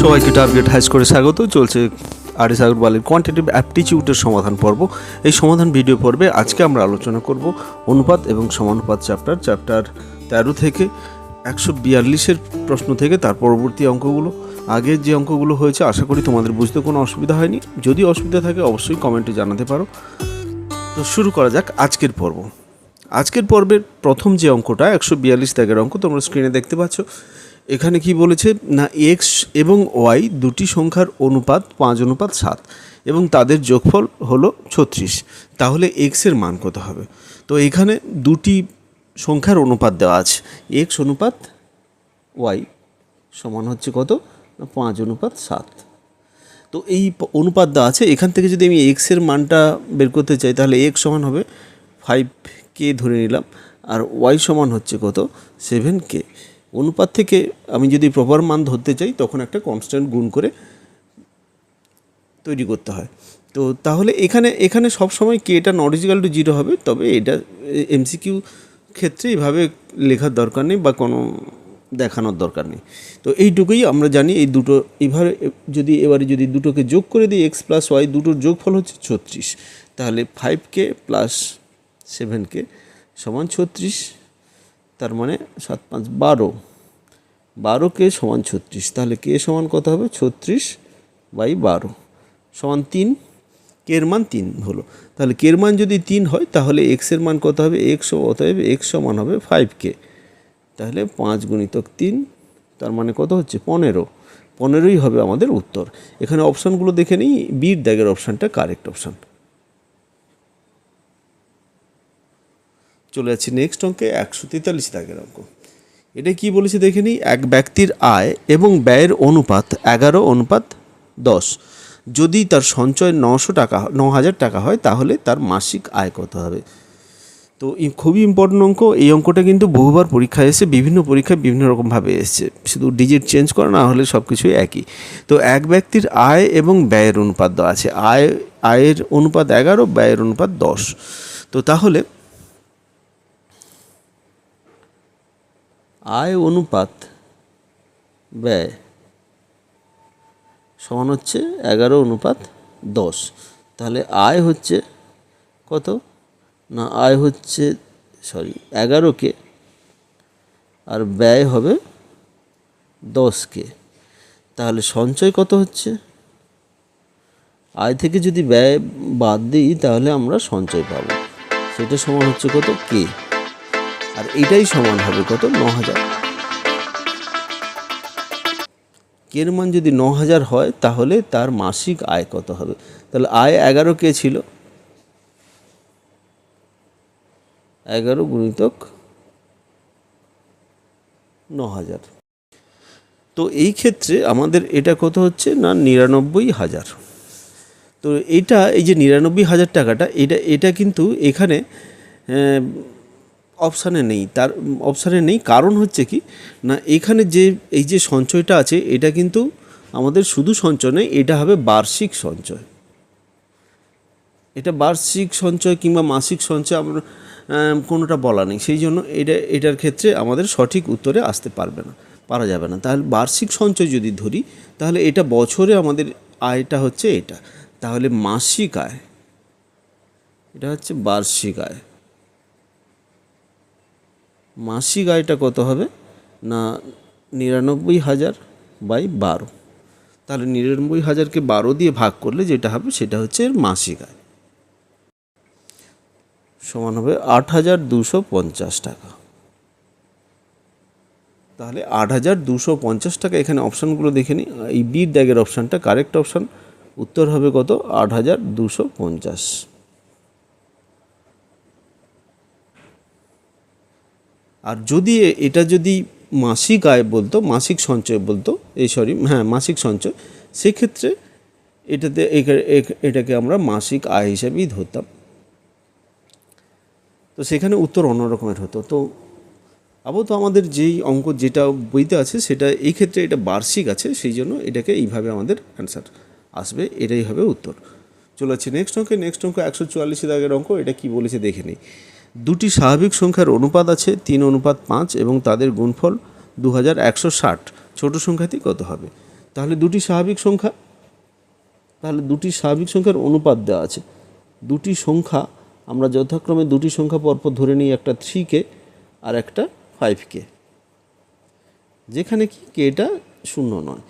সবাইকে target high স্কোরে স্বাগত। চলছে আরএস আগরওয়ালের কোয়ান্টিটিভ অ্যাপটিটিউডের সমাধান পর্ব। এই সমাধান ভিডিও পর্বে আজকে আমরা আলোচনা করব অনুপাত এবং সমানুপাত চ্যাপ্টার 13 থেকে 142-এর প্রশ্ন থেকে তার পরবর্তী অঙ্কগুলো। আগের যে অঙ্কগুলো হয়েছে আশা করি তোমাদের বুঝতে কোনো অসুবিধা হয়নি। যদি অসুবিধা থাকে অবশ্যই কমেন্টে জানাতে পারো। তো শুরু করা যাক আজকের পর্ব। আজকের পর্বের প্রথম যে অঙ্কটা 142 দাগের অঙ্ক তোমরা স্ক্রিনে দেখতে পাচ্ছ। এখানে কি বলেছে না, এক্স এবং ওয়াই দুটি সংখ্যার অনুপাত 5:7 এবং তাদের যোগফল হলো 36। তাহলে এক্সের মান কত হবে? তো এখানে দুটি সংখ্যার অনুপাত দেওয়া আছে, এক্স অনুপাত ওয়াই সমান হচ্ছে কত না 5:7। তো এই অনুপাত দেওয়া আছে, এখান থেকে যদি আমি এক্সের মানটা বের করতে চাই তাহলে এক্স সমান হবে 5k ধরে নিলাম, আর ওয়াই সমান হচ্ছে কত 7k। অনুপাত থেকে আমি যদি প্রপার মান ধরতে চাই তখন একটা কনস্ট্যান্ট গুণ করে তৈরি করতে হয়। তো তাহলে এখানে সবসময় কেটা নট ইজিক্যাল টু 0 হবে, তবে এটা এমসিকিউ ক্ষেত্রে এইভাবে লেখার দরকার নেই বা কোনো দেখানোর দরকার নেই। তো এইটুকুই আমরা জানি। এই দুটো এবারে যদি দুটোকে যোগ করে দিই এক্স প্লাস ওয়াই, দুটোর যোগফল হচ্ছে 36। তাহলে 5k প্লাস 7k সমান 36। তার মানে 7 5 12k সমান 36। তাহলে কে সমান কত হবে 36/12 সমান 3। কের মান 3 হলো। তাহলে কের মান যদি 3 হয় তাহলে এক্সের মান কত হবে? অতএব এক্স সমান হবে 5k। তাহলে 5 × 3 তার মানে কত হচ্ছে 15ই হবে আমাদের উত্তর। এখানে অপশানগুলো দেখে নিই। বির দাগের অপশানটা কারেক্ট অপশান। চলে যাচ্ছি নেক্সট অঙ্কে 143 দাগের অঙ্ক। এটা কি বলেছে দেখে নিই। এক ব্যক্তির আয় এবং ব্যয়ের অনুপাত 11:10। যদি তার সঞ্চয় 9,000 টাকা হয় তাহলে তার মাসিক আয় কত হবে? তো খুবই ইম্পর্টেন্ট অঙ্ক। এই অঙ্কটা কিন্তু বহুবার পরীক্ষায় এসে বিভিন্ন পরীক্ষায় বিভিন্ন রকমভাবে এসছে, শুধু ডিজিট চেঞ্জ করা, না হলে সব কিছুই একই। তো এক ব্যক্তির আয় এবং ব্যয়ের অনুপাত দেওয়া আছে। আয়ের অনুপাত 11, ব্যয়ের অনুপাত 10। তো তাহলে আয় অনুপাত ব্যয় সমান হচ্ছে 11:10। তাহলে আয় হচ্ছে কত না, আয় হচ্ছে 11k আর ব্যয় হবে 10k। তাহলে সঞ্চয় কত হচ্ছে? আয় থেকে যদি ব্যয় বাদ দিই তাহলে আমরা সঞ্চয় পাবো, সেটা সমান হচ্ছে কত k, আর এটাই সমান হবে কত 9,000। কের মান যদি 9,000 হয় তাহলে তার মাসিক আয় কত হবে? তাহলে আয় 11k ছিল, 11 × 9,000। তো এই ক্ষেত্রে আমাদের এটা কত হচ্ছে না 99,000। তো এই যে 99,000 টাকাটা এটা কিন্তু এখানে অপশানে নেই। কারণ হচ্ছে কি না, এখানে এই যে সঞ্চয়টা আছে এটা কিন্তু আমাদের শুধু সঞ্চয় নয়, এটা হবে বার্ষিক সঞ্চয়। এটা বার্ষিক সঞ্চয় কিংবা মাসিক সঞ্চয় আমরা কোনোটা বলা নেই, সেই জন্য এটার ক্ষেত্রে আমাদের সঠিক উত্তরে আসতে পারা যাবে না। তাহলে বার্ষিক সঞ্চয় যদি ধরি তাহলে এটা বছরে আমাদের আয়টা হচ্ছে এটা। তাহলে মাসিক আয় এটা হচ্ছে বার্ষিক আয়। মাসিক আয়টা কত হবে না 99,000/12। তাহলে 99,000কে 12 দিয়ে ভাগ করলে যেটা হবে সেটা হচ্ছে এর মাসিক আয়, সমান হবে 8,250 টাকা। তাহলে 8,250 টাকা। এখানে অপশানগুলো দেখে নিই। এই বির দাগের অপশানটা কারেক্ট অপশান। উত্তর হবে কত 8,250। আর এটা যদি মাসিক আয় বলতো, মাসিক সঞ্চয় বলতো, মাসিক সঞ্চয়, সেক্ষেত্রে এটাকে আমরা মাসিক আয় হিসাবেই ধরতাম। তো সেখানে উত্তর অন্য রকমের হতো। তো আপাতত আমাদের যেই অঙ্ক যেটা বইতে আছে সেটা এই ক্ষেত্রে এটা বার্ষিক আছে, সেই জন্য এটাকে এইভাবে আমাদের অ্যান্সার আসবে, এটাই হবে উত্তর। চলে যাচ্ছে নেক্সট অঙ্ক 144 দাগের অঙ্ক। এটা কি বলেছে দেখে নিই। দুটি স্বাভাবিক সংখ্যার অনুপাত আছে 3:5 এবং তাদের গুণফল 2160। ছোট সংখ্যাটি কত হবে? তাহলে দুটি স্বাভাবিক সংখ্যা, তাহলে দুটি স্বাভাবিক সংখ্যার অনুপাত দেওয়া আছে। দুটি সংখ্যা আমরা যথাক্রমে দুটি সংখ্যা পরপর ধরে নিই, একটা 3K আর একটা 5K, যেখানে কি কেটা শূন্য নয়।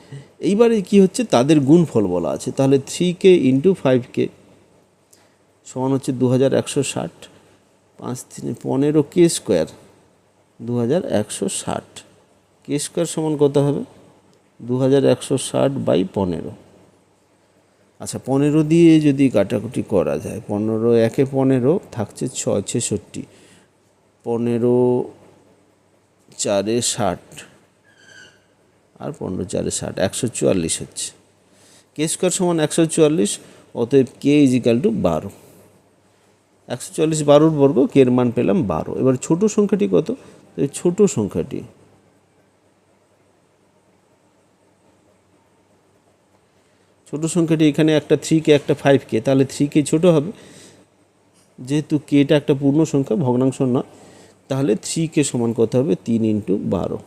এইবারে কি হচ্ছে, তাদের গুণফল বলা আছে। তাহলে 3K ইন্টু 5K সমান হচ্ছে 2160, 5 3 15K স্কোয়ার, 2160 কে স্কোয়ার সমান কত হবে, 2160 বাই 15। আচ্ছা, 15 দিয়ে যদি কাটাকুটি করা যায়, 15 একে 15 থাকছে 6 66, 15 4 60 আর 15 4 60, 144 হচ্ছে। কে স্কোয়ার সমান 144, অতএব কে ইজিক্যাল টু 12। 144 12 বর্গ, কে এর মান পেলাম 12। এবার ছোট সংখ্যাটি কত, ছোট সংখ্যাটি এখানে একটা 3K একটা 5K, তাহলে 3K ছোট হবে, যেহেতু কেটা একটা পূর্ণ সংখ্যা, ভগ্নাংশ নয়। তাহলে 3K সমান কত হবে, 3 ইন্টু 12,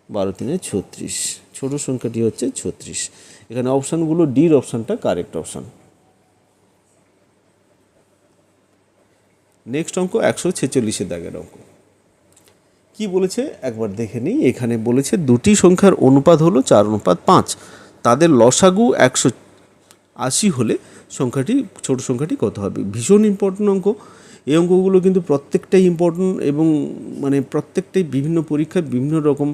12 3 36, ছোট সংখ্যাটি হচ্ছে 36। এখানে অপশানগুলো ডির অপশানটা কারেক্ট অপশান। নেক্সট অঙ্ক 146 দাগের অঙ্ক। কি বলেছে একবার দেখে নিই। এখানে বলেছে দুটি সংখ্যার অনুপাত হলো 4:5, তাদের লসাগু 180 হলে সংখ্যাটি, ছোট সংখ্যাটি কত হবে। ভীষণ ইম্পর্টেন্ট অঙ্ক। এই অঙ্কগুলো কিন্তু প্রত্যেকটাই ইম্পর্টেন্ট এবং মানে প্রত্যেকটাই বিভিন্ন পরীক্ষায় বিভিন্ন রকম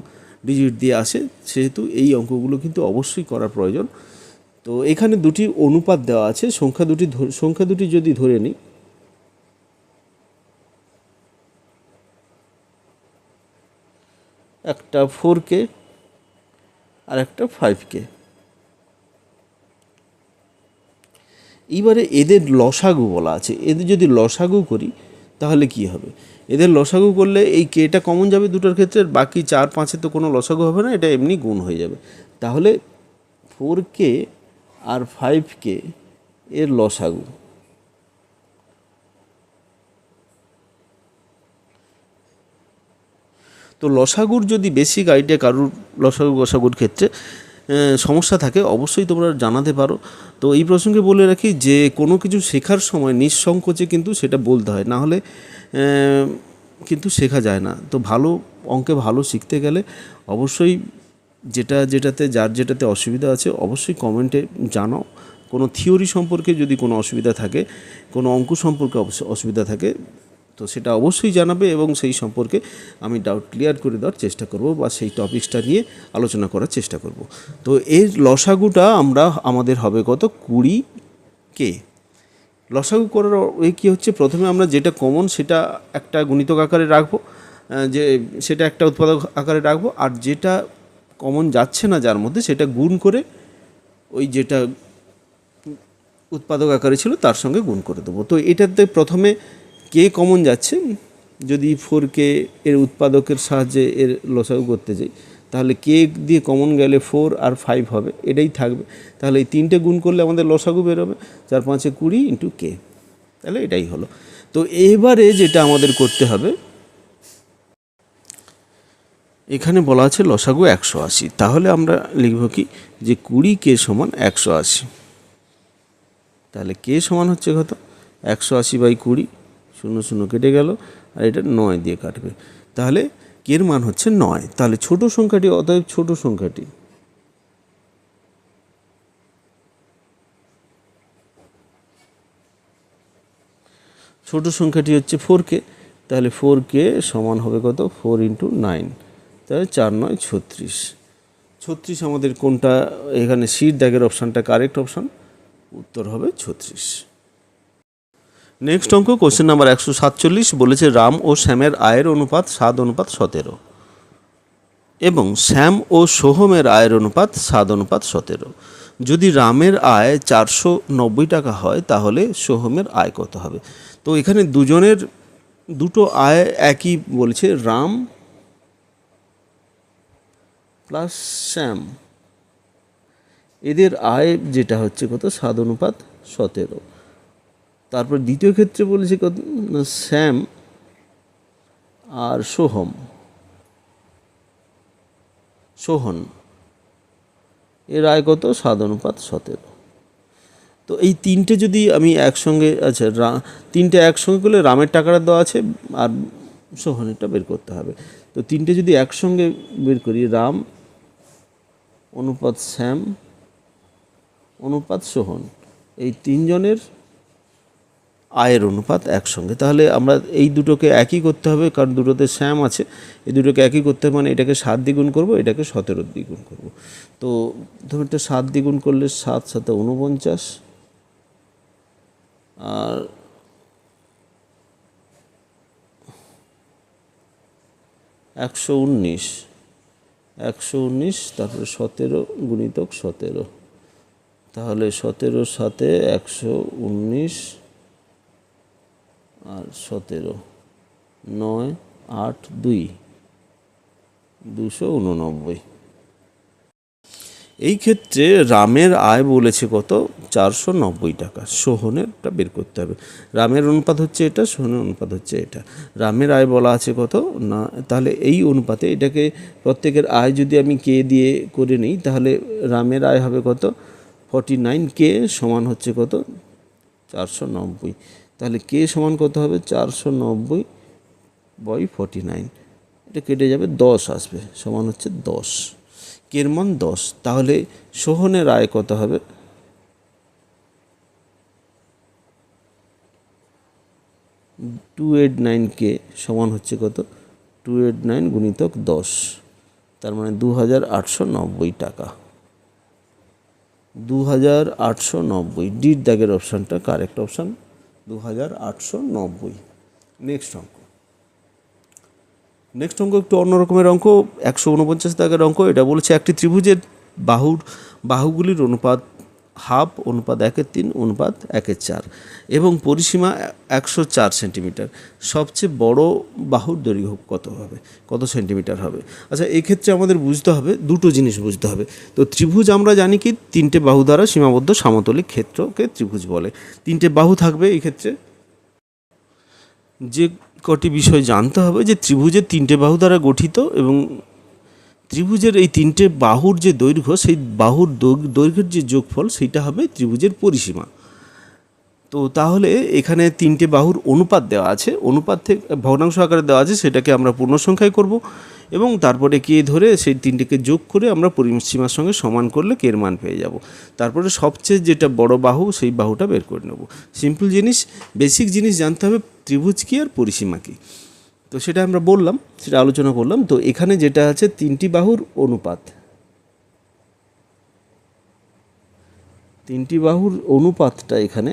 ডিজিট দিয়ে আসে, সেহেতু এই অঙ্কগুলো কিন্তু অবশ্যই করা প্রয়োজন। তো এখানে দুটি অনুপাত দেওয়া আছে, সংখ্যা দুটি যদি ধরে নিই, একটা 4K আর একটা 5K। এইবারে এদের লসাগু বলা আছে। এদের যদি লসাগু করি তাহলে কি হবে, এদের লসাগু করলে এই কেটা কমন যাবে দুটোর ক্ষেত্রে, বাকি 4 5 তো কোনো লসাগু হবে না, এটা এমনি গুণ হয়ে যাবে। তাহলে 4K আর 5K এর লসাগু, তো লসাগুর যদি বেসিক আইডিয়া কারুর লসাগুর ক্ষেত্রে সমস্যা থাকে, অবশ্যই তোমরা জানাতে পারো। তো এই প্রসঙ্গে বলে রাখি যে কোনো কিছু শেখার সময় নিঃসংকোচে কিন্তু সেটা বলতে হয়, না হলে কিন্তু শেখা যায় না। তো ভালো অঙ্কে ভালো শিখতে গেলে অবশ্যই যার যেটাতে অসুবিধা আছে অবশ্যই কমেন্টে জানাও। কোনো থিওরি সম্পর্কে যদি কোনো অসুবিধা থাকে, কোনো অঙ্ক সম্পর্কে অসুবিধা থাকে, তো সেটা অবশ্যই জানাবে এবং সেই সম্পর্কে আমি ডাউট ক্লিয়ার করে দেওয়ার চেষ্টা করব বা সেই টপিকসটা নিয়ে আলোচনা করার চেষ্টা করব। তো এর লসাগুটা আমাদের হবে কত, 20K। লসাগু করার ওই কী হচ্ছে, প্রথমে আমরা যেটা কমন সেটা একটা গুণিতক আকারে রাখবো, যে সেটা একটা উৎপাদক আকারে রাখবো, আর যেটা কমন যাচ্ছে না যার মধ্যে, সেটা গুণ করে ওই যেটা উৎপাদক আকারে ছিল তার সঙ্গে গুণ করে দেবো। তো এটাতে প্রথমে কে কমন যাচ্ছে, যদি 4K এর উৎপাদকের সাহায্যে এর লসাগু করতে যাই, তাহলে কে দিয়ে কমন গেলে 4 আর 5 হবে, এটাই থাকবে। তাহলে এই তিনটে গুণ করলে আমাদের লসাগু বেরোবে, 4 5 20 ইন্টু কে, তাহলে এটাই হলো। তো এবারে যেটা আমাদের করতে হবে, এখানে বলা আছে লসাগু 180, তাহলে আমরা লিখব কি, যে 20K সমান 180। তাহলে কে সমান হচ্ছে কত, 180 বাই 20, 0 0 কেটে গেল, আর এটা 9 দিয়ে কাটবে, তাহলে কের মান হচ্ছে 9। তাহলে ছোট সংখ্যাটি, অতএব ছোট সংখ্যাটি হচ্ছে 4K। তাহলে 4K সমান হবে কত, 4 ইন্টু 9, তাহলে 4 9 36। 36 আমাদের কোনটা, এখানে সির দাগের অপশানটা কারেক্ট অপশান, উত্তর হবে 36। নেক্সট অঙ্ক কোশ্চেন নাম্বার 147 বলেছে রাম ও শ্যামের আয়ের অনুপাত 7:17 এবং শ্যাম ও সোহমের আয়ের অনুপাত 7:17। যদি রামের আয় 490 টাকা হয় তাহলে সোহমের আয় কত হবে। তো এখানে দুটো আয় একই বলছে, রাম প্লাস শ্যাম, এদের আয় যেটা হচ্ছে কত, 7:17। তারপর দ্বিতীয় ক্ষেত্রে বলেছে কত, শ্যাম আর সোহন, এর আয় কত 7:17। তো এই তিনটে যদি আমি একসঙ্গে, আচ্ছা তিনটে একসঙ্গে করলে রামের টাকাটা দেওয়া আছে আর সোহনেরটা বের করতে হবে। তো তিনটে যদি একসঙ্গে বের করি, রাম অনুপাত শ্যাম অনুপাত সোহন, এই তিনজনের আয়ের অনুপাত একসঙ্গে, তাহলে আমরা এই দুটোকে একই করতে হবে, কারণ দুটোতে শ্যাম আছে, এই দুটোকে একই করতে হবে, মানে এটাকে 7 দ্বিগুণ করব, এটাকে 17 দ্বিগুণ করব। তো ধরুন এটা 7 দ্বিগুণ করলে 7 7 49, আর 119, তারপরে 17 গুণিতক 17, তাহলে 17 সাথে 119 আর 17, 9 8 2 289। এই ক্ষেত্রে রামের আয় বলেছে কত 490 টাকা, সোহনেরটা বের করতে হবে। রামের অনুপাত হচ্ছে এটা, সোহনের অনুপাত হচ্ছে এটা। রামের আয় বলা আছে কত না, তাহলে এই অনুপাতে এটাকে প্রত্যেকের আয় যদি আমি কে দিয়ে করে নিই, তাহলে রামের আয় হবে কত 49K সমান হচ্ছে কত 490। তাহলে কে সমান কত হবে 490/49, এটা কেটে যাবে 10 আসবে, সমান হচ্ছে 10, কের মান 10। তাহলে সোহনের আয় কত হবে 289K সমান হচ্ছে কত 289 গুণিতক 10, তার মানে 2890 টাকা। 2890, ডির দাগের অপশানটা কারেক্ট অপশান, 2890। নেক্সট অঙ্ক একটু অন্য রকমের অঙ্ক, 149 দাগের অঙ্ক। এটা বলেছে একটি ত্রিভুজের বাহুগুলির অনুপাত 1/2 অনুপাত 1/3 অনুপাত 1/4 এবং পরিসীমা 104 সেন্টিমিটার। সবচেয়ে বড় বাহুর দৈর্ঘ্য কত সেন্টিমিটার হবে? আচ্ছা, এই ক্ষেত্রে আমাদের বুঝতে হবে দুটো জিনিস বুঝতে হবে। তো ত্রিভুজ আমরা জানি কি 3টে বাহু দ্বারা সীমাবদ্ধ সমতলিক ক্ষেত্রকে ত্রিভুজ বলে। 3টে বাহু থাকবে। এই ক্ষেত্রে যে কটি বিষয় জানতে হবে, যে ত্রিভুজের 3টে বাহু দ্বারা গঠিত এবং ত্রিভুজের এই 3টে বাহুর যে দৈর্ঘ্য, সেই বাহুর দৈর্ঘ্যের যে যোগফল সেইটা হবে ত্রিভুজের পরিসীমা। তো তাহলে এখানে 3টে বাহুর অনুপাত দেওয়া আছে, অনুপাত থেকে ভগ্নাংশ আকারে দেওয়া আছে, সেটাকে আমরা পূর্ণ সংখ্যায় করব এবং তারপরে কে ধরে সেই 3টেকে যোগ করে আমরা পরিসীমার সঙ্গে সমান করলে কের মান পেয়ে যাব। তারপরে সবচেয়ে যেটা বড় বাহু সেই বাহুটা বের করে নেব। সিম্পল জিনিস, বেসিক জিনিস জানতে হবে ত্রিভুজ কী আর পরিসীমা কী। তো সেটা আমরা বললাম, সেটা আলোচনা করলাম। তো এখানে যেটা আছে 3টি বাহুর অনুপাত, 3টি বাহুর অনুপাতটা এখানে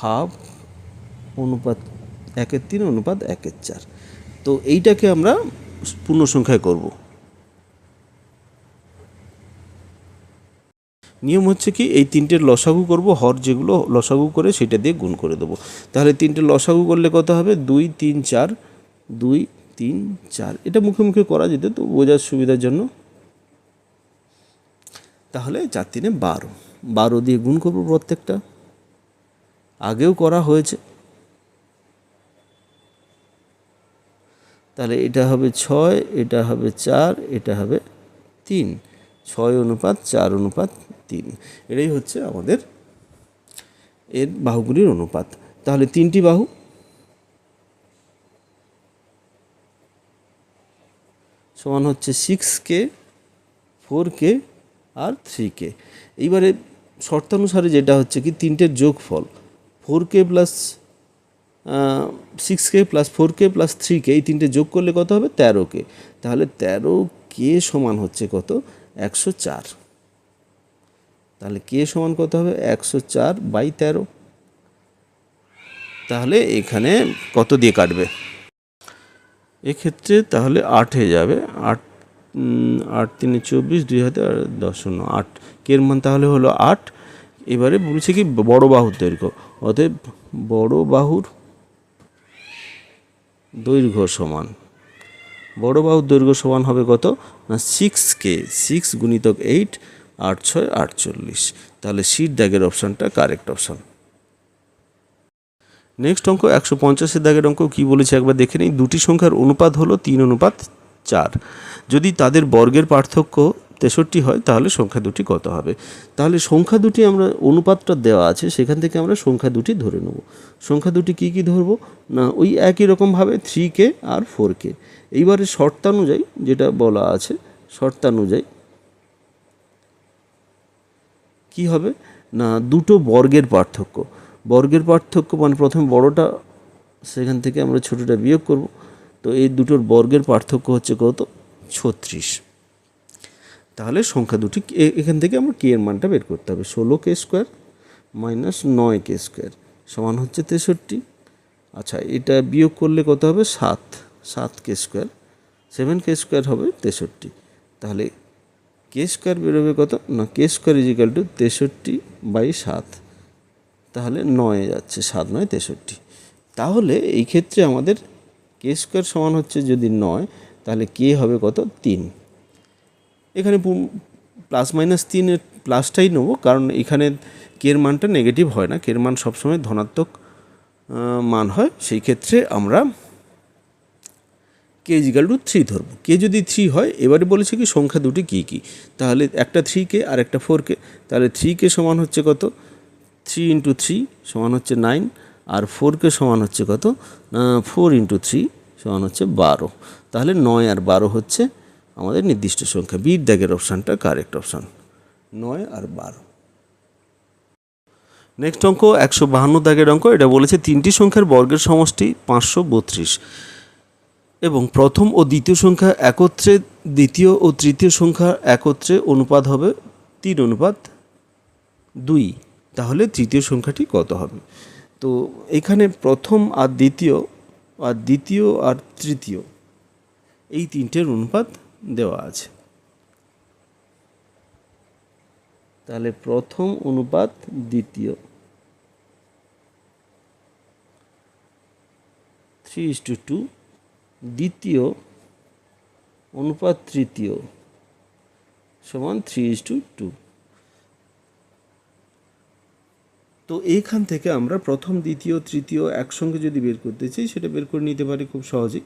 1/2 অনুপাত 1/3 অনুপাত 1/4। তো এইটাকে আমরা পূর্ণ সংখ্যায় করব। নিয়ম হচ্ছে কি, এই 3টের লসাগু করব, হর যেগুলো লসাগু করে সেটা দিয়ে গুণ করে দেবো। তাহলে 3টে লসাগু করলে কত হবে 2 3 4, 2 3 4। এটা মুখে মুখে করা যেত, তো বোঝার সুবিধার জন্য। তাহলে 4 3 12, 12 দিয়ে গুণ করবো প্রত্যেকটা, আগেও করা হয়েছে। তাহলে এটা হবে 6, এটা হবে 4, এটা হবে 3, 6 অনুপাত 4 অনুপাত 3। এটাই হচ্ছে আমাদের এর বাহুগুলির অনুপাত। তাহলে 3টি বাহু সমান হচ্ছে 6K, 4K আর 3K। এইবারে শর্তানুসারে যেটা হচ্ছে কি, 3টের যোগফল 4K plus 6K plus 4K plus 3K, এই 3টে যোগ করলে কত হবে 13K। তাহলে 13K সমান হচ্ছে কত 104। তাহলে K সমান কত হবে 104/13। তাহলে এখানে কত দিয়ে কাটবে এক্ষেত্রে? তাহলে 8 হয়ে যাবে, 8 8 3 24, 2 হাতে 10 0 8, কের মান তাহলে হলো 8। এবারে বলছে কি বড় বাহুর দৈর্ঘ্য, অতএব বড় বাহুর দৈর্ঘ্য সমান, বড় বাহুর দৈর্ঘ্য সমান হবে কত না 6K, 6 গুণিতক 8, 8 6 48। তাহলে সির দাগের অপশানটা কারেক্ট অপশান। নেক্সট অঙ্ক 150 দাগের অঙ্ক কি বলেছে একবার দেখে নিই। দুটি সংখ্যার অনুপাত হলো 3 অনুপাত 4। যদি তাদের বর্গের পার্থক্য 63 হয় তাহলে সংখ্যা দুটি কত হবে? তাহলে সংখ্যা দুটি আমরা অনুপাতটা দেওয়া আছে সেখান থেকে আমরা সংখ্যা দুটি ধরে নেব। সংখ্যা দুটি কী কী ধরবো না, ওই একই রকমভাবে 3k আর 4k। এইবারে শর্তানুযায়ী যেটা বলা আছে, শর্তানুযায়ী কি হবে না, দুটো বর্গের পার্থক্য। বর্গের পার্থক্য মানে প্রথমে বড়টা, সেখান থেকে আমরা ছোটোটা বিয়োগ করব। তো এই দুটোর বর্গের পার্থক্য হচ্ছে কত? 36। তাহলে সংখ্যা দুটি এখান থেকে আমরা কে এর মানটা বের করতে হবে। 16k square minus 9k square সমান হচ্ছে 63। আচ্ছা, এটা বিয়োগ করলে কত হবে? 7k স্কোয়ার, 7k স্কোয়ার হবে 63। তাহলে কে স্কোয়ার বেরোবে কত না, কে স্কোয়ার ইজিক্যাল টু 63/7। তাহলে 9 যাচ্ছে, 7 9 63। তাহলে এই ক্ষেত্রে আমাদের কে স্কোয়ার সমান হচ্ছে যদি 9, তাহলে কে হবে কত? 3। এখানে প্লাস মাইনাস 3-এর প্লাসটাই নেবো, কারণ এখানে কের মানটা নেগেটিভ হয় না, কের মান সবসময় ধনাত্মক মান হয়। সেই ক্ষেত্রে আমরা কে ইজিক্যাল টু 3 ধরবো। কে যদি 3 হয়, এবারে বলেছে কি সংখ্যা দুটি কী কী, তাহলে একটা 3k আর একটা 4k। তাহলে 3k সমান হচ্ছে কত? 3 × 3 সমান হচ্ছে 9, আর 4k সমান হচ্ছে কত? 4 × 3 সমান হচ্ছে 12। তাহলে 9 আর 12 হচ্ছে আমাদের নির্দিষ্ট সংখ্যা। বির দাগের অপশানটা কারেক্ট অপশান, 9 আর 12। নেক্সট অঙ্ক 152 দাগের অঙ্ক। এটা বলেছে তিনটি সংখ্যার বর্গের সমষ্টি 532 এবং প্রথম ও দ্বিতীয় সংখ্যা একত্রে, দ্বিতীয় ও তৃতীয় সংখ্যা একত্রে অনুপাত হবে 3:2। তাহলে তৃতীয় সংখ্যাটি কত হবে? তো এখানে প্রথম আর দ্বিতীয় আর তৃতীয় এই তিনটের অনুপাত দেওয়া আছে। তাহলে প্রথম অনুপাত দ্বিতীয় 3:2, দ্বিতীয় অনুপাত তৃতীয় সমান 3:2। তো এইখান থেকে আমরা প্রথম, দ্বিতীয়, তৃতীয় একসঙ্গে যদি বের করতে চাই, সেটা বের করে নিতে পারি খুব সহজেই।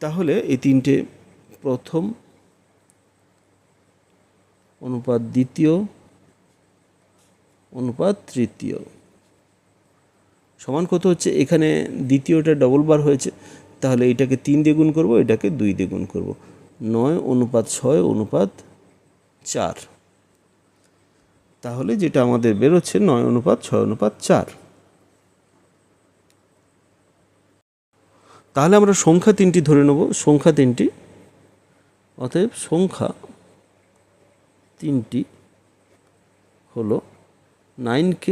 তাহলে এই তিনটে, প্রথম অনুপাত দ্বিতীয় অনুপাত তৃতীয় সমান কত হচ্ছে? এখানে দ্বিতীয়টা ডবল বার হয়েছে, তাহলে এটাকে 3 দিয়ে গুণ করবো, এটাকে 2 দিয়ে গুণ করবো। 9:6:4। তাহলে যেটা আমাদের বেরোচ্ছে 9:6:4। তাহলে আমরা সংখ্যা তিনটি ধরে নেব। সংখ্যা তিনটি, অতএব সংখ্যা তিনটি হলো 9k,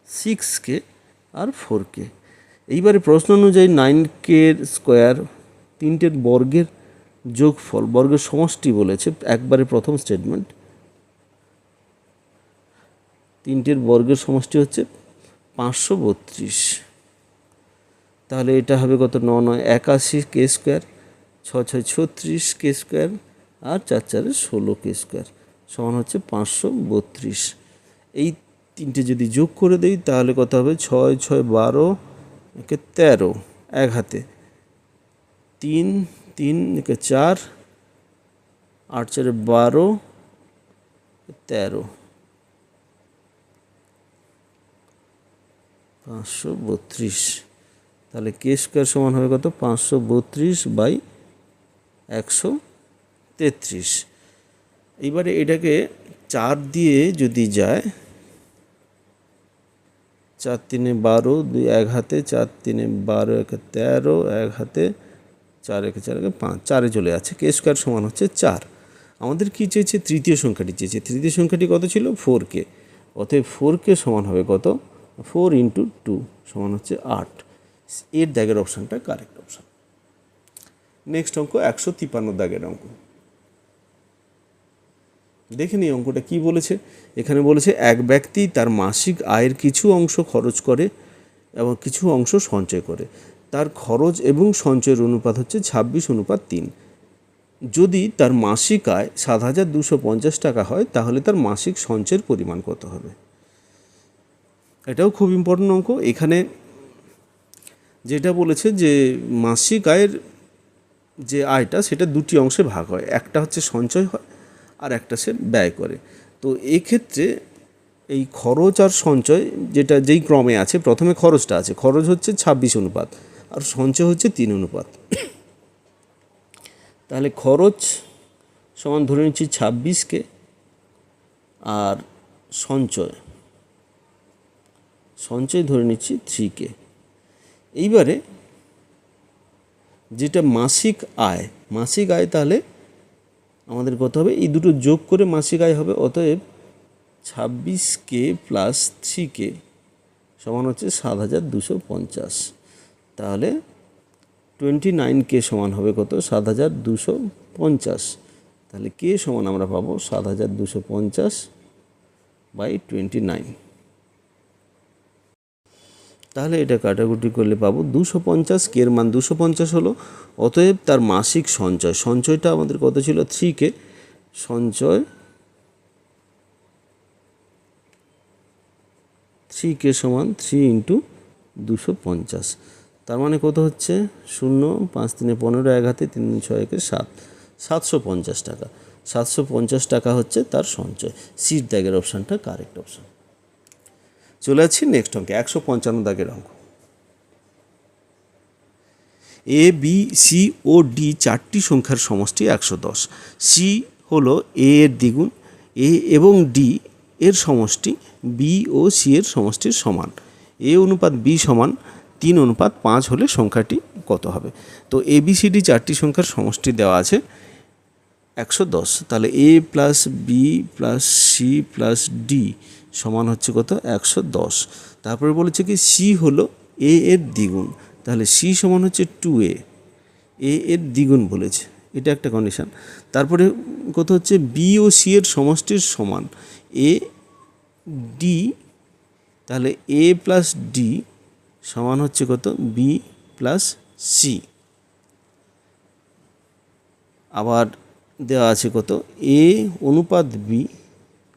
6k আর 4k। এইবারে প্রশ্ন অনুযায়ী 9k স্কোয়ার, তিনটের বর্গের যোগফল, বর্গের সমষ্টি বলেছে একবারে প্রথম স্টেটমেন্ট। তিনটের বর্গের সমষ্টি হচ্ছে 532। তাহলে এটা হবে কত? 9 9 81k স্কোয়ার, 6 6 36k স্কোয়ার আর 4 4 16k স্কোয়ার সমান হচ্ছে 532। এই তিনটে যদি যোগ করে দেই তাহলে কত হবে? 6 6 12 একে 13, এক হাতে 3 3 একে 4, 8 4 12 13, 532। তাহলে কে স্কোয়ার সমান হবে কত? 532/133। এইবারে এটাকে 4 দিয়ে যদি যায়, 4 3 12, 2 এক হাতে, 4 3 12 একে 13, এক হাতে 4 একে 4 একে 5, 4-এ চলে যাচ্ছে। কে স্কোয়ার সমান হচ্ছে 4। আমাদের কী চেয়েছে? তৃতীয় সংখ্যাটি চেয়েছে। তৃতীয় সংখ্যাটি কত ছিল? 4k। অতএব 4k সমান হবে কত? 4 × 2 সমান হচ্ছে 8। এর দাগের অপশানটা কারেক্ট অপশান। নেক্সট অঙ্ক 153 দাগের অঙ্ক। দেখে নিই অঙ্কটা কী বলেছে। এখানে বলেছে এক ব্যক্তি তার মাসিক আয়ের কিছু অংশ খরচ করে এবং কিছু অংশ সঞ্চয় করে। তার খরচ এবং সঞ্চয়ের অনুপাত হচ্ছে 26:3। যদি তার মাসিক আয় 7,250 টাকা হয়, তাহলে তার মাসিক সঞ্চয়ের পরিমাণ কত হবে? এটাও খুব ইম্পর্টেন্ট অঙ্ক। এখানে যেটা বলেছে যে মাসিক আয়ের যে আয়টা সেটা দুটি অংশে ভাগ হয়, একটা হচ্ছে সঞ্চয় হয় আর একটা সে ব্যয় করে। তো এক্ষেত্রে এই খরচ আর সঞ্চয় যেটা যেই ক্রমে আছে, প্রথমে খরচটা আছে, খরচ হচ্ছে 26 অনুপাত আর সঞ্চয় হচ্ছে 3 অনুপাত। তাহলে খরচ সমান ধরে নিচ্ছি 26কে, আর সঞ্চয় ধরে নিচ্ছি 3কে। এইবারে যেটা মাসিক আয় তাহলে আমাদের কত হবে, এই দুটো যোগ করে মাসিক আয় হবে। অতএব 26K প্লাস 3K সমান হচ্ছে 7,250। তাহলে 29K সমান হবে কত, 7,250। তাহলে কে সমান আমরা পাবো 7,250/29। তাহলে এটা কাটাকুটি করলে পাবো 250। কে এর মান 250 হলো। অতএব তার মাসিক সঞ্চয়টা আমাদের কত ছিল, 3K। সঞ্চয় 3K সমান 3 × 250। তার মানে কত হচ্ছে, 0, 5 × 3 = 15, 1 হাতে 3 × 6 = 7, 750 টাকা। 750 টাকা হচ্ছে তার সঞ্চয়। সির দাগের অপশানটা কারেক্ট অপশান। চলে যাচ্ছি নেক্সট অঙ্কে, 155 দাগের অঙ্ক। এ, বি, সি ও ডি চারটি সংখ্যার সমষ্টি 110। সি হলো এ এর দ্বিগুণ, এ এবং ডি এর সমষ্টি বি ও সি এর সমষ্টির সমান। এ অনুপাত বি সমান 3:5 হলে সংখ্যাটি কত হবে? তো এ বি সি ডি চারটি সংখ্যার সমষ্টি দেওয়া আছে 110। তাহলে A plus B plus C plus D সমান হচ্ছে কত, 110। তারপরে বলেছে কি সি হলো এ এর দ্বিগুণ, তাহলে সি সমান হচ্ছে 2a, এ এর দ্বিগুণ বলেছে, এটা একটা কন্ডিশান। তারপরে কত হচ্ছে, বি ও সি এর সমষ্টির সমান এ ডি, তাহলে এ প্লাস ডি সমান হচ্ছে কত, বি প্লাস সি। আবার দেওয়া আছে কত, এ অনুপাত বি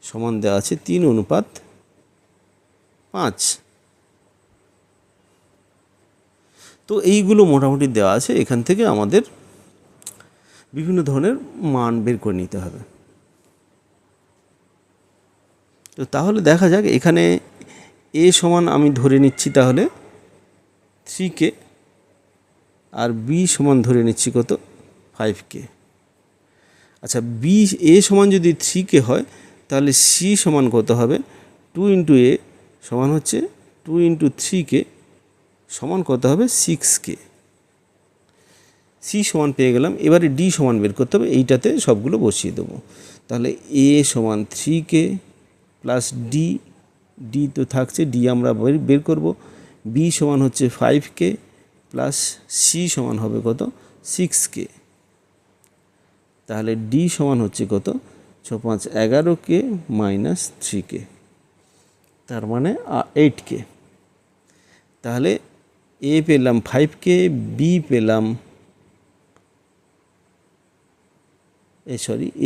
সমান দেওয়া আছে 3:5। তো এইগুলো মোটামুটি দেওয়া আছে, এখান থেকে আমাদের বিভিন্ন ধরনের মান বের করে নিতে হবে। তো তাহলে দেখা যাক, এখানে এ সমান আমি ধরে নিচ্ছি তাহলে 3K, আর বি সমান ধরে নিচ্ছি কত, 5K। আচ্ছা, বি এ সমান যদি 3K হয়, তাহলে সি সমান কত হবে, 2 × a সমান হচ্ছে 2 × 3K সমান কত হবে, 6K। সি সমান পেয়ে গেলাম। এবারে ডি সমান বের করতে হবে, এইটাতে সবগুলো বসিয়ে দেবো। তাহলে এ সমান 3K প্লাস ডি, ডি তো থাকছে, ডি আমরা বের করব। বি সমান হচ্ছে 5K প্লাস সি সমান হবে কত, 6K। তাহলে ডি সমান হচ্ছে কত, 6 × 5 = 11K মাইনাস 3K, তার মানে 8K। তাহলে এ পেলাম 5K, বি পেলাম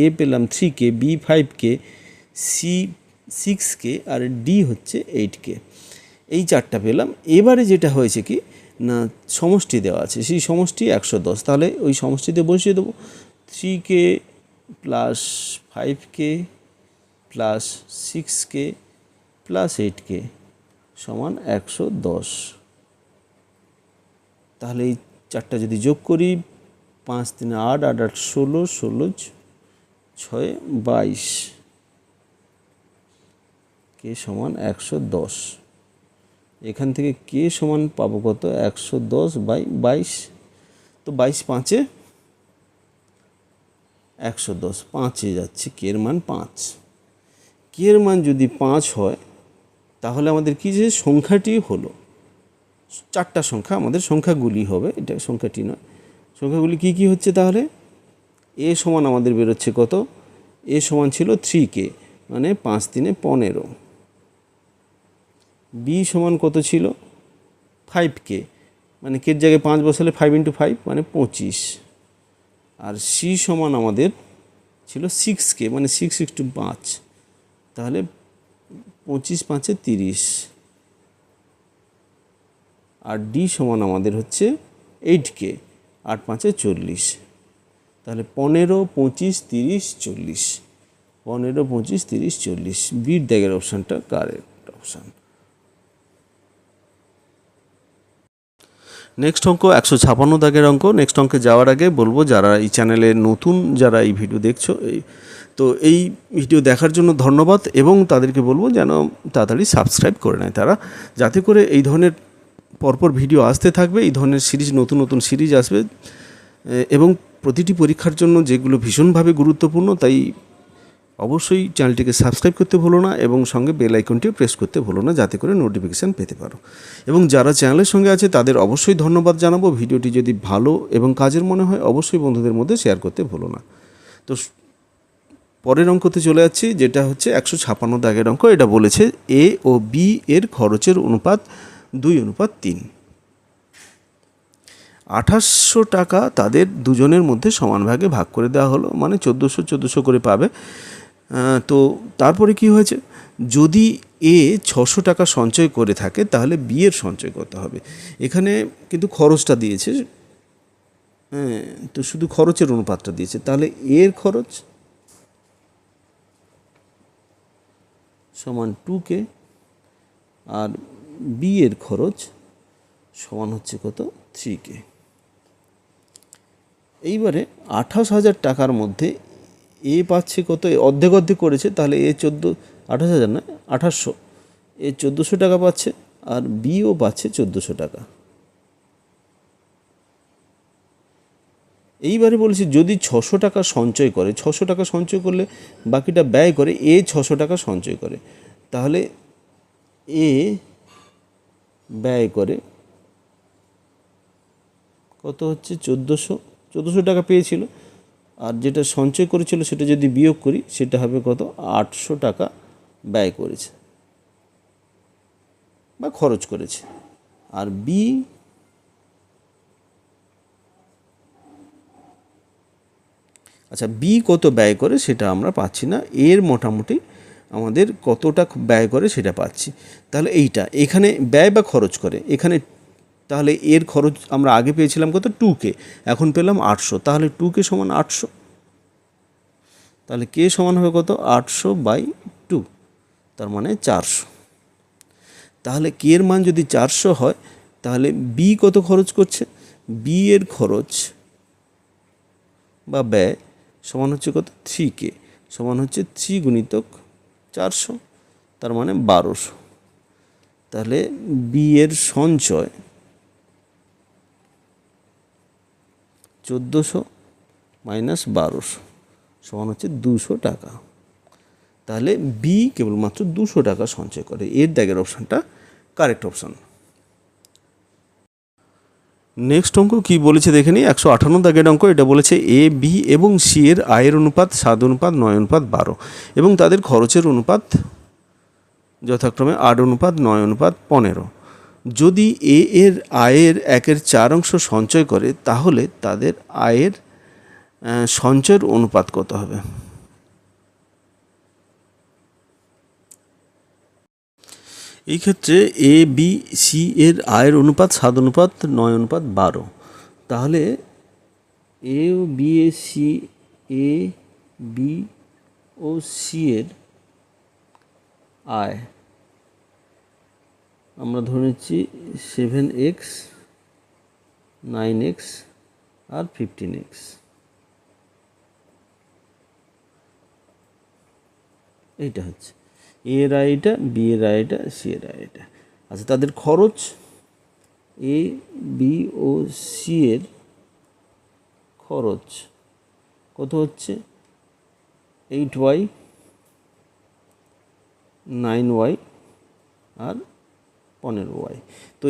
এ পেলাম 3K, B 5K, C 6K, আর ডি হচ্ছে 8K। এই চারটা পেলাম। এবারে যেটা হয়েছে কি না, সমষ্টি দেওয়া আছে, সেই সমষ্টি 110। তাহলে ওই সমষ্টিতে বসিয়ে দেবো, 3K plus 5K plus 6K plus 8K সমান 110। তাহলে এই চারটা যদি যোগ করি, 5 × 3 = 8, 8 × 8 = 16, 16 × 6 = 22, কে সমান 110। এখান থেকে কে সমান পাবো কত, 110/22। তো 22 × 5 = 110, 5-এ যাচ্ছে, কে এর মান 5। কে এর মান যদি 5 হয়, তাহলে আমাদের কি যে সংখ্যাটি হলো, চারটা সংখ্যা আমাদের সংখ্যাগুলি হবে, এটা সংখ্যাটি নয়। সংখ্যাগুলি কি কি হচ্ছে, তাহলে এ সমান আমাদের বেরোচ্ছে কত, এ সমান ছিল 3K, মানে 5 × 3 = 15। বি সমান কত ছিল, 5K, মানে কের জায়গায় 5 বসালে 5 × 5 মানে 25। আর সি সমান আমাদের ছিল 6K, মানে 6 × 5, তাহলে 25 × 5 = 30। আর ডি সমান আমাদের হচ্ছে 8K, 8 × 5 = 40। তাহলে 15, 25, 30, 40, 15, 25, 30, 40, বির দাগের অপশানটা কারেক্ট অপশান। নেক্সট অঙ্ক 156 দাগের অঙ্ক। নেক্সট অঙ্কে যাওয়ার আগে বলবো, যারা এই চ্যানেলে নতুন, যারা এই ভিডিও দেখছো, তো এই ভিডিও দেখার জন্য ধন্যবাদ, এবং তাদেরকে বলবো যেন তাড়াতাড়ি সাবস্ক্রাইব করে নেয় তারা, যাতে করে এই ধরনের পরপর ভিডিও আসতে থাকবে, এই ধরনের সিরিজ, নতুন নতুন সিরিজ আসবে, এবং প্রতিটি পরীক্ষার জন্য যেগুলো ভীষণভাবে গুরুত্বপূর্ণ, তাই অবশ্যই চ্যানেলটিকে সাবস্ক্রাইব করতে ভুলো না, এবং সঙ্গে বেল আইকনটিও প্রেস করতে ভুলো না, যাতে করে নোটিফিকেশান পেতে পারো। এবং যারা চ্যানেলের সঙ্গে আছে তাদের অবশ্যই ধন্যবাদ জানাবো। ভিডিওটি যদি ভালো এবং কাজের মনে হয় অবশ্যই বন্ধুদের মধ্যে শেয়ার করতে ভুলো না। তো পরের অঙ্কতে চলে যাচ্ছি, যেটা হচ্ছে 156 দাগের অঙ্ক। এটা বলেছে এ ও বি এর খরচের অনুপাত 2:3। 2800 টাকা তাদের দুজনের মধ্যে সমান ভাগে ভাগ করে দেওয়া হলো, মানে 1400 করে পাবে। তো তারপরে কি হয়েছে, যদি এ 600 টাকা সঞ্চয় করে থাকে তাহলে বি এর সঞ্চয় করতে হবে। এখানে কিন্তু খরচটা দিয়েছে, হ্যাঁ, তো শুধু খরচের অনুপাতটা দিয়েছে। তাহলে এর খরচ সমান 2K, আর বি এর খরচ সমান হচ্ছে কত, 3K। এইবারে 28,000 টাকার মধ্যে এ পাচ্ছে কত, অর্ধেক অর্ধেক করেছে, তাহলে এ 28,000 না 2800, এ 1400 টাকা পাচ্ছে, আর বিও পাচ্ছে 1400 টাকা। এইবারে বলেছি যদি 600 টাকা সঞ্চয় করে, 600 টাকা সঞ্চয় করলে বাকিটা ব্যয় করে, এ 600 টাকা সঞ্চয় করে, তাহলে এ ব্যয় করে কত হচ্ছে 1400 টাকা পেয়েছিল, আর যেটা সঞ্চয় করেছিল সেটা যদি বিয়োগ করি সেটা হবে কত, 800 টাকা ব্যয় করেছে বা খরচ করেছে। আর বি বি কত ব্যয় করে সেটা আমরা পাচ্ছি না, এর মোটামুটি আমাদের কতটা ব্যয় করে সেটা পাচ্ছি। তাহলে এখানে ব্যয় বা খরচ করে, এখানে তাহলে এর খরচ আমরা আগে পেয়েছিলাম কত, 2K, এখন পেলাম 800, তাহলে 2K সমান 800, তাহলে কে সমান হবে কত, 800/2, তার মানে 400। তাহলে কে এর মান যদি 400 হয়, তাহলে বি কত খরচ করছে, বি এর খরচ বা ব্যয় সমান হচ্ছে কত, 3K, সমান হচ্ছে 3 গুণিতক 400, তার মানে 1200। তাহলে বি এর সঞ্চয় 1400 মাইনাস 1200 সমান হচ্ছে 200 টাকা। তাহলে বি কেবলমাত্র 200 টাকা সঞ্চয় করে। এর দাগের অপশানটা কারেক্ট অপশান। নেক্সট অঙ্ক কী বলেছে দেখে নিই, 158 দাগের অঙ্ক। এটা বলেছে এ, বি এবং সি এর আয়ের অনুপাত 7:9:12, এবং তাদের খরচের অনুপাত যথাক্রমে 8:9:15। যদি এ এর আয়ের 1/4 সঞ্চয় করে, তাহলে তাদের আয়ের সঞ্চয়ের অনুপাত কত হবে। এই ক্ষেত্রে এ, বি, সি এর আয়ের অনুপাত 7:9:12। তাহলে এ ও বি, এ, বি ও সি এর আয় আমরা ধরে নিচ্ছি 7x, 9x আর 15x। এইটা হচ্ছে এ এর আয়, এটা বি এর আয়, এটা সি এর আয়, এটা। আচ্ছা, তাদের খরচ এ, বি ও সি এর খরচ কত হচ্ছে, 8y, 9y আর 15y। তো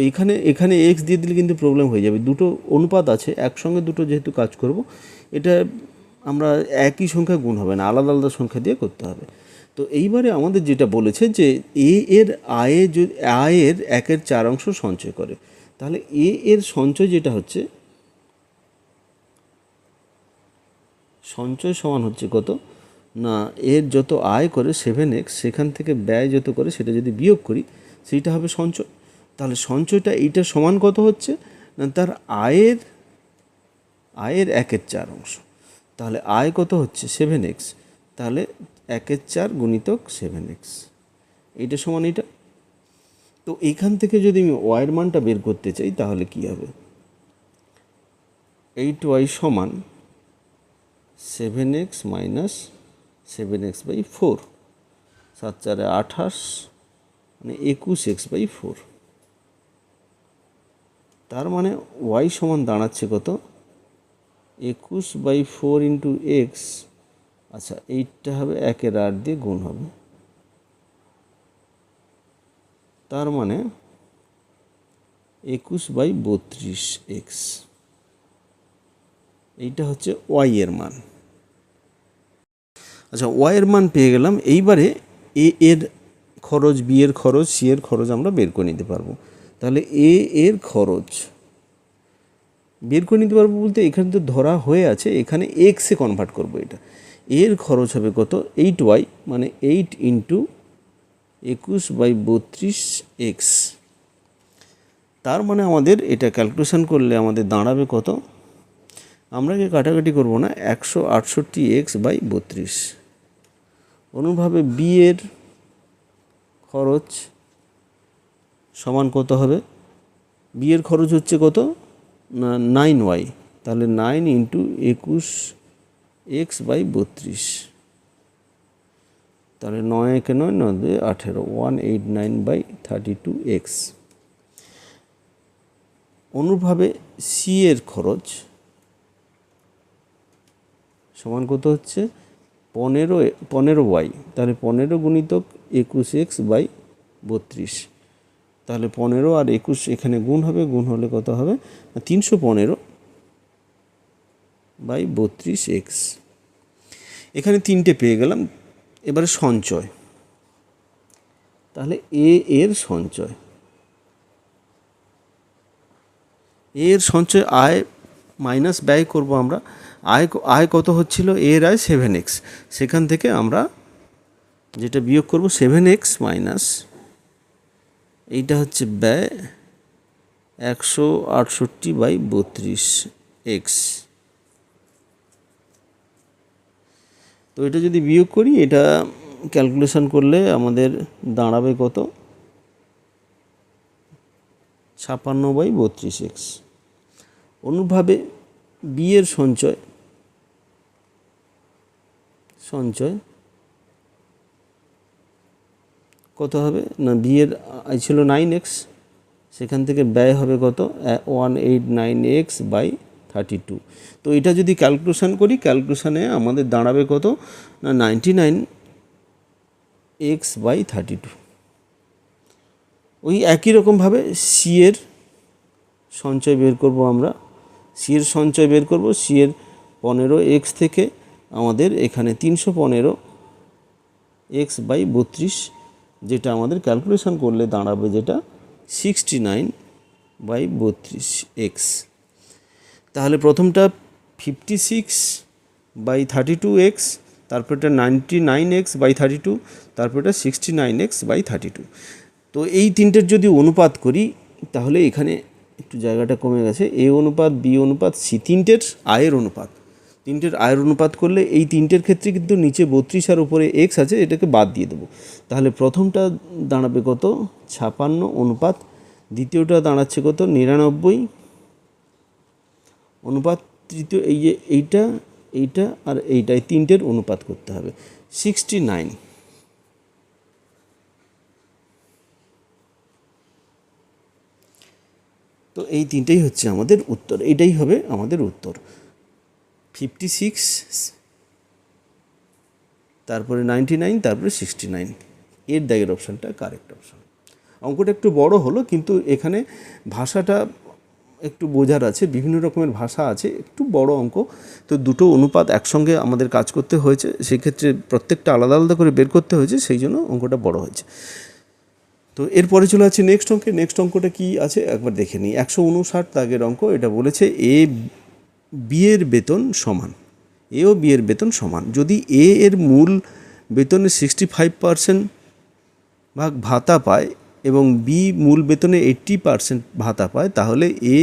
এখানে এক্স দিয়ে দিলে কিন্তু প্রবলেম হয়ে যাবে, দুটো অনুপাত আছে, একসঙ্গে দুটো যেহেতু কাজ করব, এটা আমরা একই সংখ্যা গুণ হবে না, আলাদা আলাদা সংখ্যা দিয়ে করতে হবে। তো এইবারে আমাদের যেটা বলেছে যে এ এর আয়ের 1/4 সঞ্চয় করে, তাহলে এ এর সঞ্চয় যেটা হচ্ছে, সঞ্চয় সমান হচ্ছে কত না, এর যত আয় করে 7x, সেখান থেকে ব্যয় যত করে সেটা যদি বিয়োগ করি সেইটা হবে সঞ্চয়। তাহলে সঞ্চয়টা এইটা সমান কত হচ্ছে না, তার আয়ের 1/4। তাহলে আয় কত হচ্ছে 7x, তাহলে 1/4 গুণিতক 7x, এইটা সমান এটা। তো এইখান থেকে যদি আমি ওয়াইয়ের মানটা বের করতে চাই তাহলে কি হবে, 8y সমান 7x মাইনাস 7x/4, 7 4 28, মানে 21x/4। তার মানে ওয়াই সমান দাঁড়াচ্ছে কত, 21/4 ইন্টু এক্স, আচ্ছা এইটা হবে 1/8 দিয়ে গুণ হবে, তার মানে 21/32x, এইটা হচ্ছে ওয়াই এর মান। আচ্ছা ওয়াই এর মান পেয়ে গেলাম, এইবারে এ এর খরচ, বি এর খরচ, সি এর খরচ আমরা বের করে নিতে পারবো। তাহলে এ এর খরচ বের করে নিতে পারবো বলতে এখানে তো ধরা হয়ে আছে, এখানে এক্সে কনভার্ট করবো। এটা এর খরচ হবে কত, 8y, মানে 8 ইন্টু 21/32x। তার মানে আমাদের এটা ক্যালকুলেশন করলে আমাদের দাঁড়াবে কত, আমরা কি কাটাকাটি করব না, 168x/32। অনুভাবে বি এর খরচ সমান কত হবে, বি এর খরচ হচ্ছে কত না 9y, তাহলে 9 ইন্টু 21x/32, তাহলে 9 একে 9, 9 2 18, 189/32x। অনুভাবে সি এর খরচ সমান কত হচ্ছে 15y, তাহলে 15 গুণিতক 21x/32, তাহলে 15 আর 21 এখানে গুণ হবে, গুণ হলে কত হবে 315/32x। এখানে তিনটে পেয়ে গেলাম। এবারে সঞ্চয়, তাহলে এ এর সঞ্চয়, এর সঞ্চয় আয় মাইনাস ব্যয় করব আমরা। আয় কত হচ্ছিল, এর আয় 7x, সেখান থেকে আমরা যেটা বিয়োগ করব 7x মাইনাস এইটা হচ্ছে ব্যয় 168/32x। তো এটা যদি বিয়োগ করি, এটা ক্যালকুলেশন করলে আমাদের দাঁড়াবে কত, 56/32x। অনুভাবে বি এর সঞ্চয় কত হবে না, বি এর আয় ছিল 9x, সেখান থেকে ব্যয় হবে কত 189x/32। তো এটা যদি ক্যালকুলেশন করি, ক্যালকুলেশনে আমাদের দাঁড়াবে কত না 99x/32। ওই একই রকমভাবে সি এর সঞ্চয় বের করব আমরা, সি এর সঞ্চয় বের করব, সি এর 15x থেকে আমাদের এখানে 315x/32, যেটা আমাদের ক্যালকুলেশন করলে দাঁড়াবে যেটা 69/32x। তাহলে প্রথমটা 56/32x, তারপরটা 99x/32, তারপরটা 69x/32। তো এই তিনটের যদি অনুপাত করি তাহলে এখানে একটু জায়গাটা কমে গেছে, এ অনুপাত, বি অনুপাত, সি, তিনটের আয়ের অনুপাত করলে এই তিনটের ক্ষেত্রে কিন্তু নিচে 32 আর উপরে এক্স আছে, এটাকে বাদ দিয়ে দেবো। তাহলে প্রথমটা দাঁড়াবে কত 56 অনুপাত, দ্বিতীয়টা দাঁড়াচ্ছে কত 99 অনুপাত, তৃতীয় এই যে এইটা আর এইটাই তিনটের অনুপাত করতে হবে 69। তো এই তিনটেই হচ্ছে আমাদের উত্তর, এটাই হবে আমাদের উত্তর 56, তারপরে 99, তারপরে 69, এর দাগের অপশানটা কারেক্ট অপশান। অঙ্কটা একটু বড় হলো, কিন্তু এখানে ভাষাটা একটু বোঝার আছে, বিভিন্ন রকমের ভাষা আছে, একটু বড় অঙ্ক। তো দুটো অনুপাত একসঙ্গে আমাদের কাজ করতে হয়েছে, সেক্ষেত্রে প্রত্যেকটা আলাদা আলাদা করে বের করতে হয়েছে, সেই জন্য অঙ্কটা বড় হয়েছে। তো এরপরে চলে আছে নেক্সট অঙ্কে। নেক্সট অঙ্কটা কী আছে একবার দেখে নিই। 159 দাগের অঙ্ক। এটা বলেছে এ বি এর বেতন সমান, এ ও বি এর বেতন সমান। যদি এ এর মূল বেতনের 65% ভাগ ভাতা পায় এবং বি মূল বেতনে 80% ভাতা পায়, তাহলে এ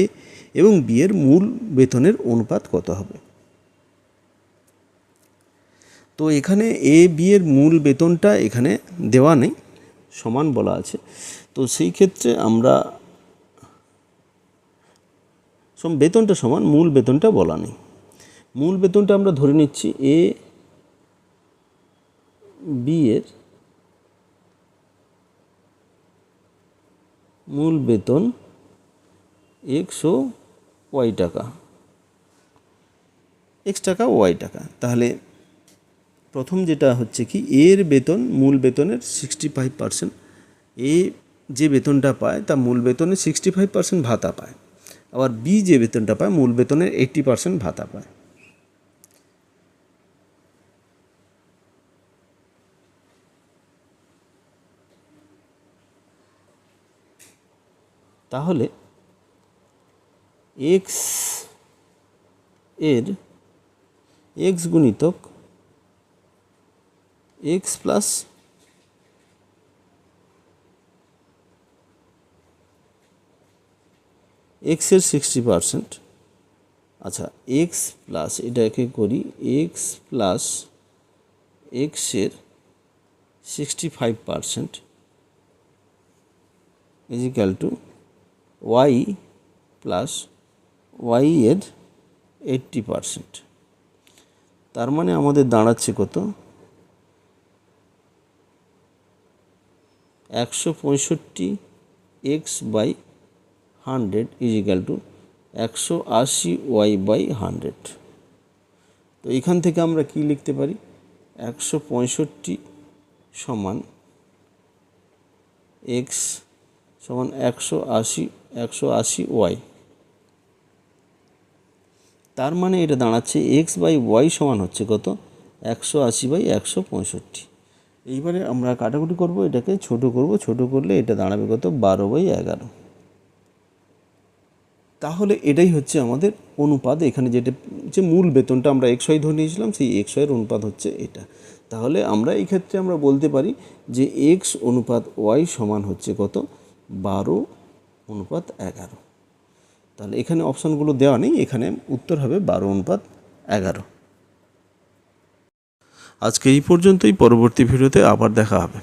এবং বি এর মূল বেতনের অনুপাত কত হবে। তো এখানে এ বি এর মূল বেতনটা এখানে দেওয়া নেই, সমান বলা আছে। তো সেই ক্ষেত্রে আমরা বেতনটা সমান, মূল বেতনটা বলা নেই। মূল বেতনটা আমরা ধরে নিচ্ছি এ বি এর মূল বেতন এক্স ও ওয়াই টাকা, এক্স টাকা ওয়াই টাকা। তাহলে প্রথম যেটা হচ্ছে কি, এর বেতন মূল বেতনের 65%, এ যে বেতনটা পায় তা মূল বেতনের 65% ভাতা পায়। আবার বি যে বেতনটা পায় মূল বেতনের 80% ভাতা পায়। তাহলে এক্স এর এক্স গুণিতক এক্স প্লাস এক্সের 60%, আচ্ছা এক্স প্লাস এটাকে করি এক্স প্লাস এক্সের 65% equal to y plus y এর 80%। তার মানে আমাদের দাঁড়াচ্ছে কত, 165 x by 100 equal to 180 y by 100। তো এখান থেকে আমরা কি লিখতে পারি, 165 সমান এক্স সমান 180 ওয়াই। তার মানে এটা দাঁড়াচ্ছে এক্স বাই ওয়াই সমান হচ্ছে কত, 180 বাই 165। এইবারে আমরা কাটাকুটি করব, এটাকে ছোট করব, ছোট করলে এটা দাঁড়াবে কত, 12 বাই 11। তাহলে এটাই হচ্ছে আমাদের অনুপাত। এখানে যেটা যে মূল বেতনটা আমরা এক্স ওয়াই ধরে নিয়েছিলাম, সেই এক্স ওয়াইয়ের অনুপাত হচ্ছে এটা। তাহলে আমরা এই ক্ষেত্রে আমরা বলতে পারি যে এক্স অনুপাত ওয়াই সমান হচ্ছে কত, 12:11। তাহলে এখানে অপশানগুলো দেওয়া নেই, এখানে উত্তর হবে 12:11। আজকে এই পর্যন্তই, পরবর্তী ভিডিওতে আবার দেখা হবে।